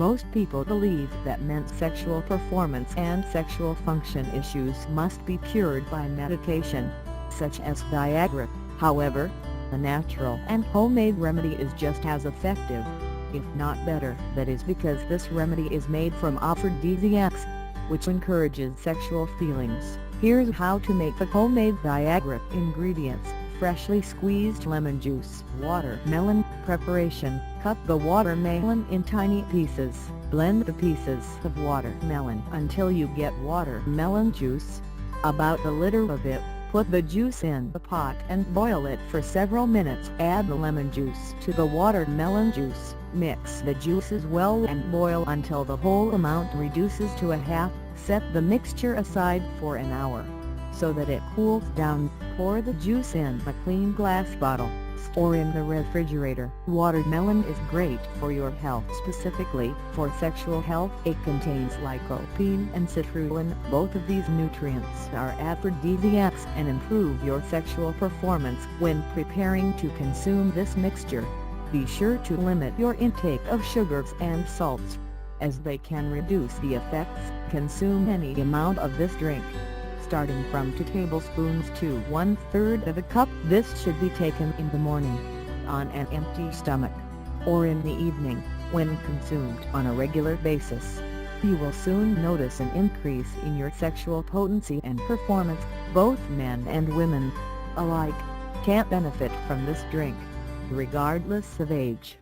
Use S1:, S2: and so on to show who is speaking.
S1: Most people believe that men's sexual performance and sexual function issues must be cured by medication, such as Viagra. However, a natural and homemade remedy is just as effective, if not better. That is because this remedy is made from aphrodisiacs, which encourages sexual feelings. Here's how to make the homemade Viagra. Ingredients: freshly squeezed lemon juice. Watermelon. Preparation: cut the watermelon in tiny pieces. Blend the pieces of watermelon until you get watermelon juice, about a liter of it. Put the juice in a pot and boil it for several minutes. Add the lemon juice to the watermelon juice. Mix the juices well and boil until the whole amount reduces to a half. Set the mixture aside for an hour, so that it cools down. Pour the juice in a clean glass bottle. Store in the refrigerator. Watermelon is great for your health. Specifically for sexual health, it contains lycopene and citrulline. Both of these nutrients are aphrodisiacs and improve your sexual performance. When preparing to consume this mixture, be sure to limit your intake of sugars and salts, as they can reduce the effects. Consume any amount of this drink, starting from 2 tablespoons to 1/3 of a cup. This should be taken in the morning, on an empty stomach, or in the evening, when consumed on a regular basis. You will soon notice an increase in your sexual potency and performance. Both men and women alike can benefit from this drink, regardless of age.